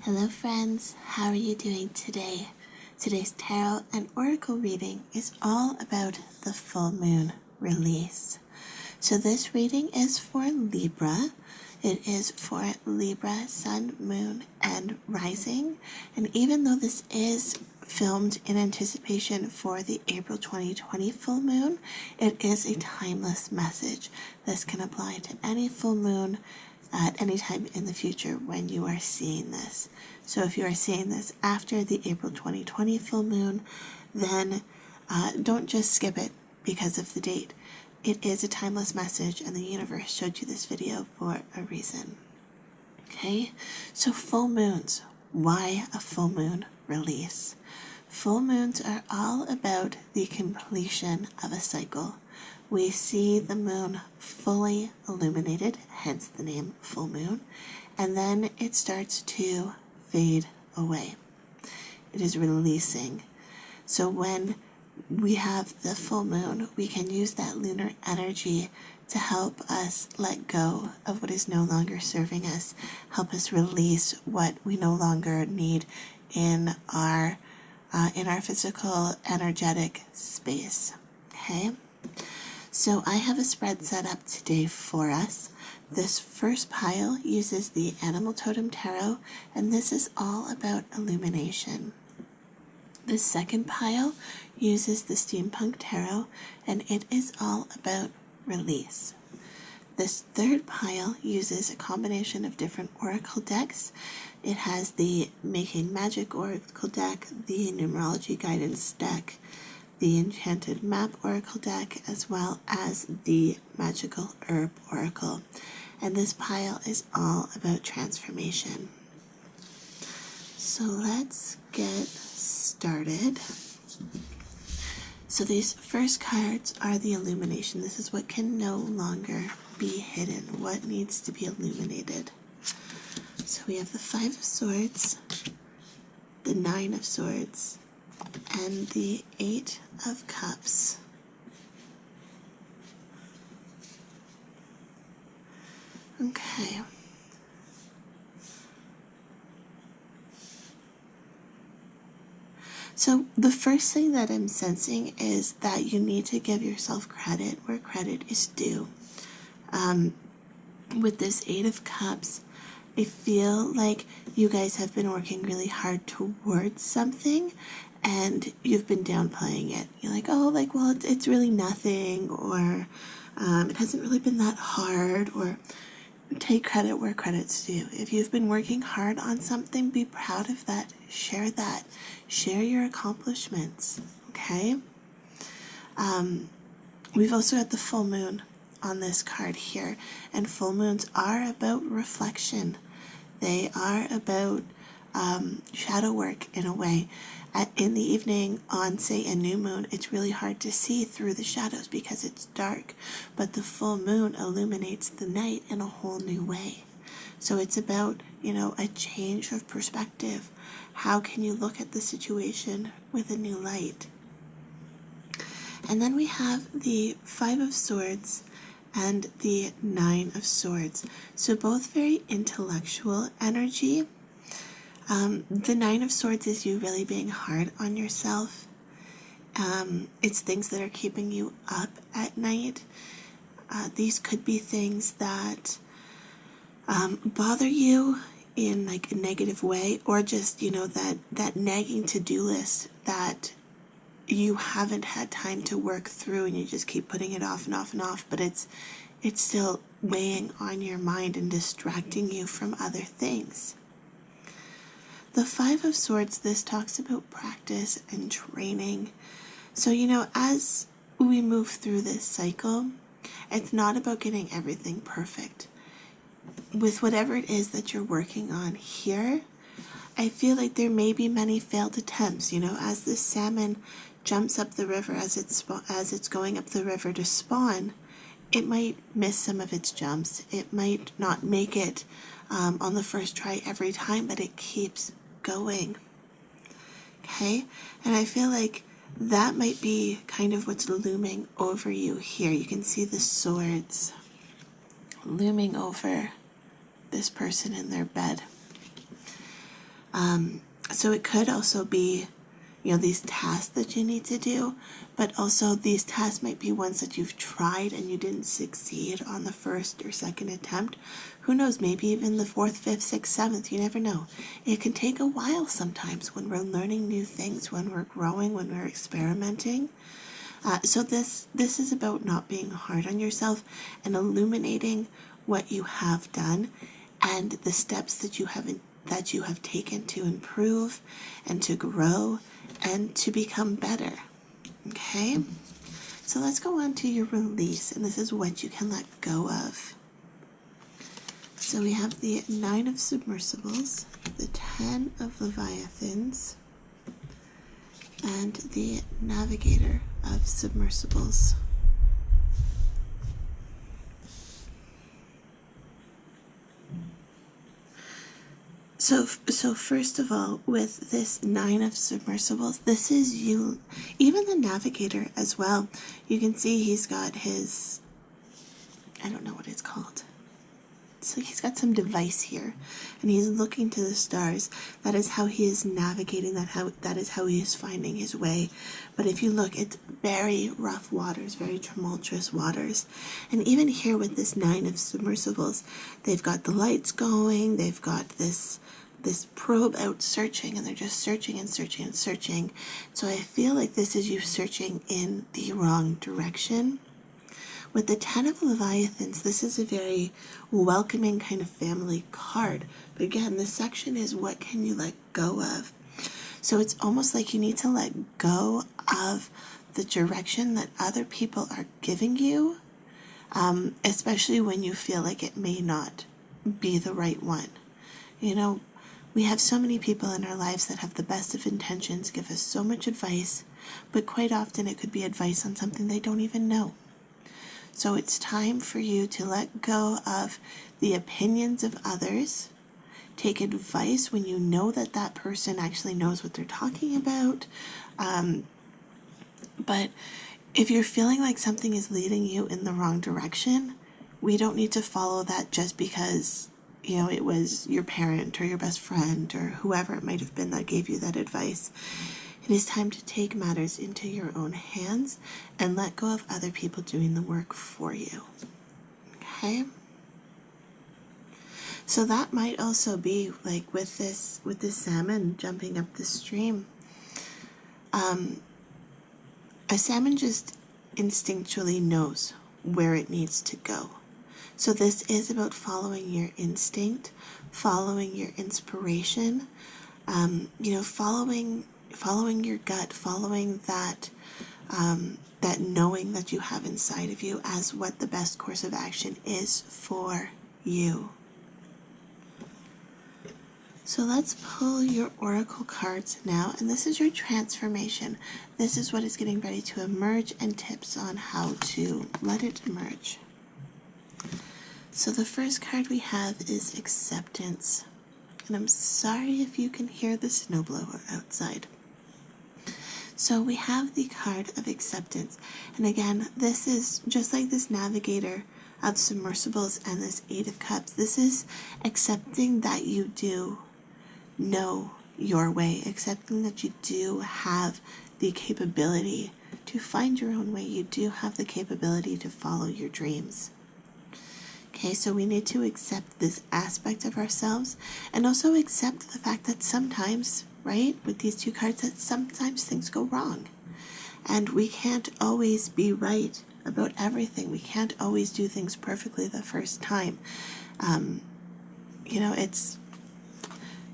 Hello friends, how are you doing today? Today's tarot and oracle reading is all about the full moon release. So this reading is for Libra. It is for Libra, Sun, Moon, and Rising. And even though this is filmed in anticipation for the April 2020 full moon, it is a timeless message. This can apply to any full moon at any time in the future when you are seeing this. So if you are seeing this after the April 2020 full moon, then don't just skip it because of the date. It is a timeless message, and the universe showed you this video for a reason. Okay, so full moons. Why a full moon release? Full moons are all about the completion of a cycle. We see the moon fully illuminated, hence the name full moon, and then it starts to fade away. It is releasing. So when we have the full moon, we can use that lunar energy to help us let go of what is no longer serving us, help us release what we no longer need in our physical energetic space. Okay, so I have a spread set up today for us. This first pile uses the Animal Totem Tarot, and this is all about illumination. The second pile uses the Steampunk Tarot, and it is all about release. This third pile uses a combination of different oracle decks. It has the Making Magic Oracle deck, the Numerology Guidance deck, the Enchanted Map Oracle deck, as well as the Magickal Herb Oracle. And this pile is all about transformation. So let's get started. So these first cards are the illumination. This is what can no longer be hidden, what needs to be illuminated. So we have the Five of Swords, the Nine of Swords, and the Eight of Cups. Okay. So the first thing that I'm sensing is that you need to give yourself credit where credit is due. With this Eight of Cups, I feel like you guys have been working really hard towards something and you've been downplaying it. You're like, oh, like, well, it's really nothing, or it hasn't really been that hard, or take credit where credit's due. If you've been working hard on something, be proud of that. Share that. Share your accomplishments, okay? We've also got the full moon on this card here, and full moons are about reflection. They are about shadow work in a way. In the evening on, say, a new moon, it's really hard to see through the shadows because it's dark, but the full moon illuminates the night in a whole new way. So it's about, a change of perspective. How can you look at the situation with a new light? And then we have the Five of Swords and the Nine of Swords. So both very intellectual energy. The Nine of Swords is you really being hard on yourself. It's things that are keeping you up at night. These could be things that bother you in like a negative way, or just, that nagging to-do list that you haven't had time to work through and you just keep putting it off and off and off, but it's still weighing on your mind and distracting you from other things. The Five of Swords, this talks about practice and training. So, as we move through this cycle, it's not about getting everything perfect. With whatever it is that you're working on here, I feel like there may be many failed attempts. As the salmon jumps up the river, as it's going up the river to spawn, it might miss some of its jumps. It might not make it on the first try every time, but it keeps going. Okay, and I feel like that might be kind of what's looming over you here. You can see the swords looming over this person in their bed. So it could also be, these tasks that you need to do, but also these tasks might be ones that you've tried and you didn't succeed on the first or second attempt. Who knows, maybe even the fourth, fifth, sixth, seventh, you never know. It can take a while sometimes when we're learning new things, when we're growing, when we're experimenting. So this is about not being hard on yourself and illuminating what you have done and the steps that you have taken to improve and to grow and to become better. Okay? So let's go on to your release, and this is what you can let go of. So we have the 9 of submersibles, the 10 of leviathans, and the navigator of submersibles. So first of all, with this 9 of submersibles, this is you, even the navigator as well. You can see he's got his, I don't know what it's called. So he's got some device here, and he's looking to the stars. That is how he is navigating, that is how he is finding his way. But if you look, it's very rough waters, very tumultuous waters. And even here with this 9 of submersibles, they've got the lights going, they've got this probe out searching, and they're just searching and searching and searching. So I feel like this is you searching in the wrong direction. With the 10 of leviathans, this is a very welcoming kind of family card. But again, this section is what can you let go of? So it's almost like you need to let go of the direction that other people are giving you, especially when you feel like it may not be the right one. We have so many people in our lives that have the best of intentions, give us so much advice, but quite often it could be advice on something they don't even know. So it's time for you to let go of the opinions of others. Take advice when you know that that person actually knows what they're talking about. But if you're feeling like something is leading you in the wrong direction, we don't need to follow that just because, it was your parent or your best friend or whoever it might have been that gave you that advice. It is time to take matters into your own hands and let go of other people doing the work for you. Okay? So that might also be like with this salmon jumping up the stream. A salmon just instinctually knows where it needs to go. So this is about following your instinct, following your inspiration, following your gut, following that knowing that you have inside of you as what the best course of action is for you. So let's pull your oracle cards now, and this is your transformation. This is what is getting ready to emerge and tips on how to let it emerge. So the first card we have is acceptance. And I'm sorry if you can hear the snowblower outside. So we have the card of acceptance. And again, this is just like this navigator of submersibles and this 8 of cups. This is accepting that you do know your way, accepting that you do have the capability to find your own way. You do have the capability to follow your dreams. Okay, so we need to accept this aspect of ourselves and also accept the fact that sometimes, right, with these 2 cards, that sometimes things go wrong. And we can't always be right about everything. We can't always do things perfectly the first time.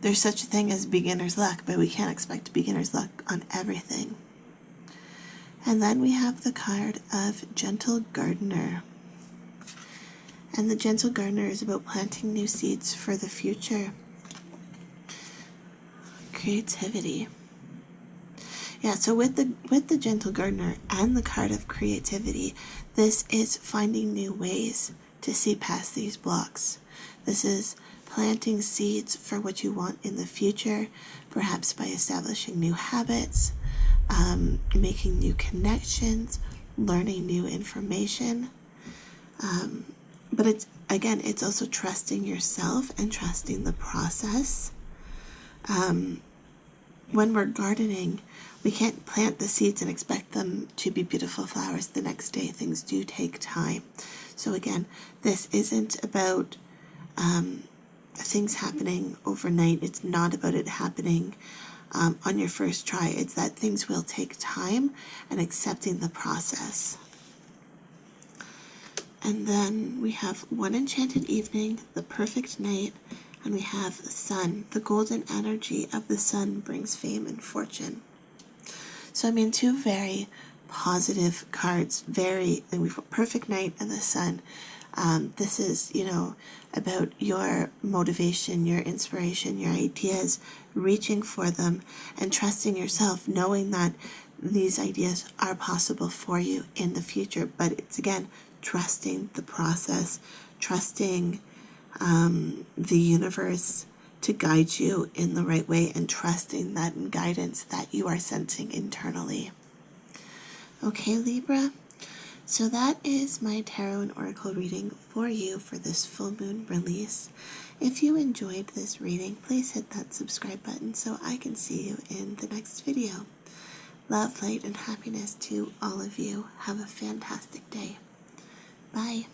There's such a thing as beginner's luck, but we can't expect beginner's luck on everything. And then we have the card of Gentle Gardener. And the Gentle Gardener is about planting new seeds for the future. Creativity. Yeah, so with the Gentle Gardener and the card of creativity, this is finding new ways to see past these blocks. This is planting seeds for what you want in the future, perhaps by establishing new habits, making new connections, learning new information. But it's also trusting yourself and trusting the process. when we're gardening, we can't plant the seeds and expect them to be beautiful flowers the next day. Things do take time. So again, this isn't about things happening overnight. It's not about it happening on your first try. It's that things will take time and accepting the process. And then we have one enchanted evening, the perfect night, and we have the sun. The golden energy of the sun brings fame and fortune. So I mean, two very positive cards. And we've got perfect night and the sun. This is, about your motivation, your inspiration, your ideas, reaching for them and trusting yourself, knowing that these ideas are possible for you in the future. But it's, again, trusting the process, trusting the universe to guide you in the right way, and trusting that guidance that you are sensing internally. Okay, Libra, so that is my tarot and oracle reading for you for this full moon release. If you enjoyed this reading, please hit that subscribe button so I can see you in the next video. Love, light, and happiness to all of you. Have a fantastic day. Bye.